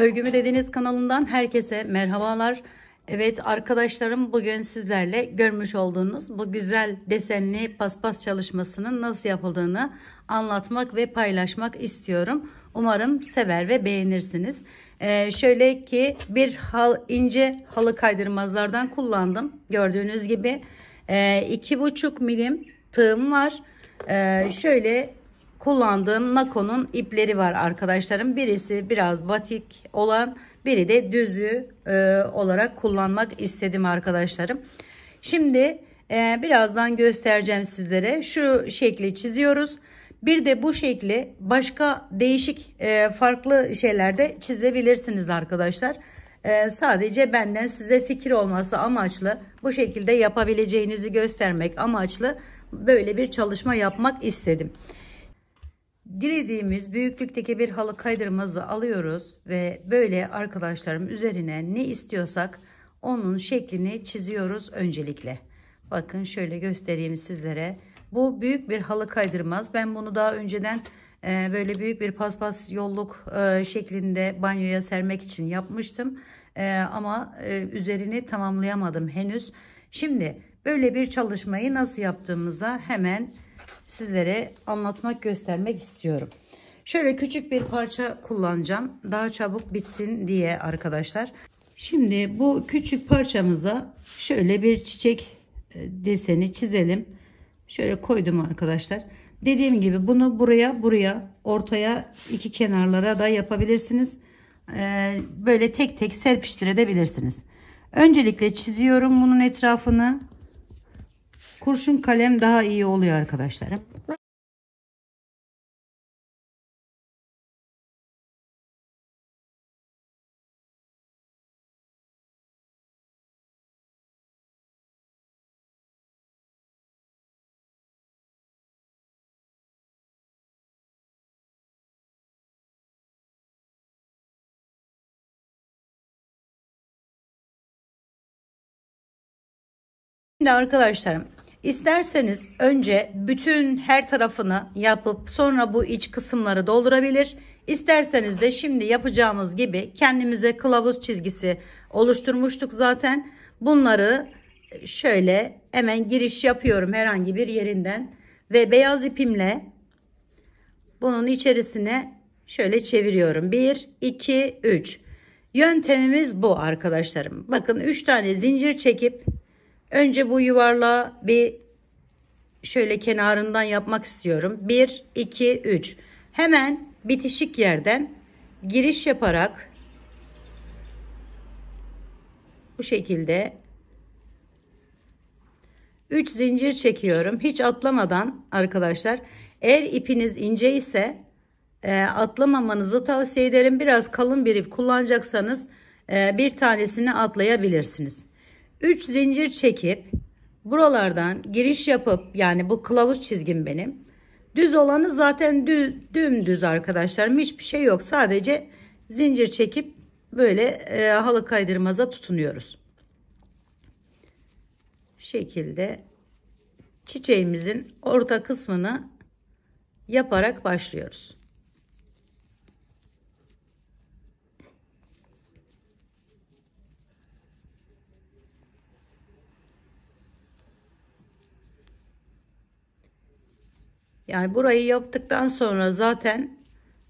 Örgümü Dediniz kanalından herkese merhabalar. Evet arkadaşlarım, bugün sizlerle görmüş olduğunuz bu güzel desenli paspas çalışmasının nasıl yapıldığını anlatmak ve paylaşmak istiyorum. Umarım sever ve beğenirsiniz. Şöyle ki ince halı kaydırmazlardan kullandım. Gördüğünüz gibi 2,5 milim tığım var. Şöyle kullandığım Nako'nun ipleri var arkadaşlarım. Birisi biraz batik olan, biri de düzü olarak kullanmak istedim arkadaşlarım. Şimdi birazdan göstereceğim sizlere. Şu şekli çiziyoruz. Bir de bu şekli başka değişik farklı şeylerde çizebilirsiniz arkadaşlar. Sadece benden size fikir olması amaçlı, bu şekilde yapabileceğinizi göstermek amaçlı böyle bir çalışma yapmak istedim. Dilediğimiz büyüklükteki bir halı kaydırmazı alıyoruz ve böyle arkadaşlarım üzerine ne istiyorsak onun şeklini çiziyoruz öncelikle. Bakın şöyle göstereyim sizlere. Bu büyük bir halı kaydırmaz. Ben bunu daha önceden böyle büyük bir paspas yolluk şeklinde banyoya sermek için yapmıştım. Ama üzerini tamamlayamadım henüz. Şimdi böyle bir çalışmayı nasıl yaptığımıza hemen sizlere anlatmak, göstermek istiyorum. Şöyle küçük bir parça kullanacağım. Daha çabuk bitsin diye arkadaşlar. Şimdi bu küçük parçamıza şöyle bir çiçek deseni çizelim. Şöyle koydum arkadaşlar. Dediğim gibi bunu buraya, ortaya, iki kenarlara da yapabilirsiniz. Böyle tek tek serpiştirebilirsiniz. Öncelikle çiziyorum bunun etrafını. Kurşun kalem daha iyi oluyor arkadaşlarım. Şimdi arkadaşlarım, isterseniz önce bütün her tarafını yapıp sonra bu iç kısımları doldurabilir. İsterseniz de şimdi yapacağımız gibi kendimize kılavuz çizgisi oluşturmuştuk zaten. Bunları şöyle hemen giriş yapıyorum herhangi bir yerinden ve beyaz ipimle bunun içerisine şöyle çeviriyorum. 1, 2, 3. Yöntemimiz bu arkadaşlarım. Bakın 3 tane zincir çekip önce bu yuvarlağı bir şöyle kenarından yapmak istiyorum. 1, 2, 3. Hemen bitişik yerden giriş yaparak bu şekilde 3 zincir çekiyorum. Hiç atlamadan arkadaşlar. Eğer ipiniz ince ise atlamamanızı tavsiye ederim. Biraz kalın bir ip kullanacaksanız bir tanesini atlayabilirsiniz. 3 zincir çekip buralardan giriş yapıp, yani bu kılavuz çizgim benim. Düz olanı zaten dümdüz arkadaşlarım, hiçbir şey yok. Sadece zincir çekip böyle halı kaydırmaza tutunuyoruz. Şekilde çiçeğimizin orta kısmını yaparak başlıyoruz. Yani burayı yaptıktan sonra zaten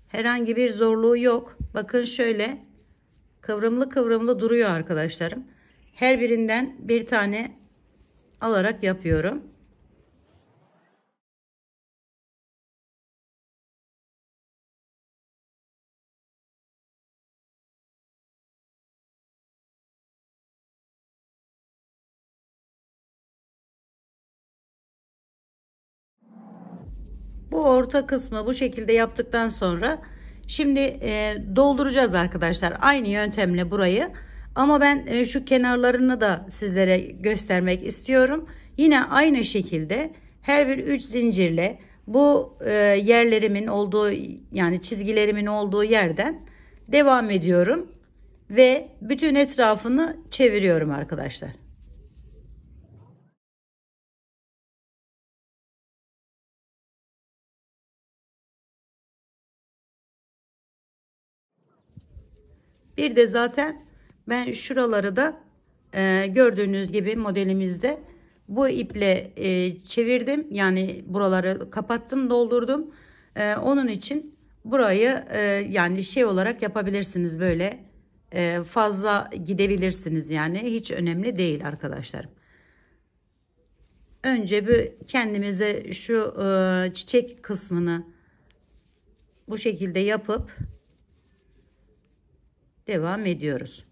herhangi bir zorluğu yok. Bakın şöyle kıvrımlı kıvrımlı duruyor arkadaşlarım. Her birinden bir tane alarak yapıyorum. Bu orta kısmı bu şekilde yaptıktan sonra şimdi dolduracağız arkadaşlar. Aynı yöntemle burayı. Ama ben şu kenarlarını da sizlere göstermek istiyorum. Yine aynı şekilde her bir 3 zincirle bu yerlerimin olduğu, yani çizgilerimin olduğu yerden devam ediyorum. Ve bütün etrafını çeviriyorum arkadaşlar. Bir de zaten ben şuraları da gördüğünüz gibi modelimizde bu iple çevirdim. Yani buraları kapattım, doldurdum. Onun için burayı yani şey olarak yapabilirsiniz, böyle fazla gidebilirsiniz, yani hiç önemli değil arkadaşlarım. Önce bir kendimize şu çiçek kısmını bu şekilde yapıp devam ediyoruz.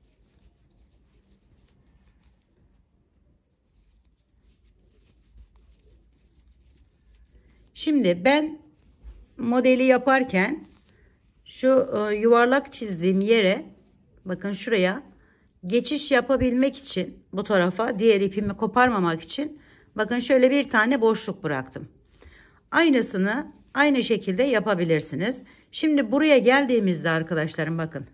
Şimdi ben modeli yaparken şu yuvarlak çizdiğim yere, bakın şuraya geçiş yapabilmek için, bu tarafa diğer ipimi koparmamak için bakın şöyle bir tane boşluk bıraktım. Aynısını aynı şekilde yapabilirsiniz. Şimdi buraya geldiğimizde arkadaşlarım bakın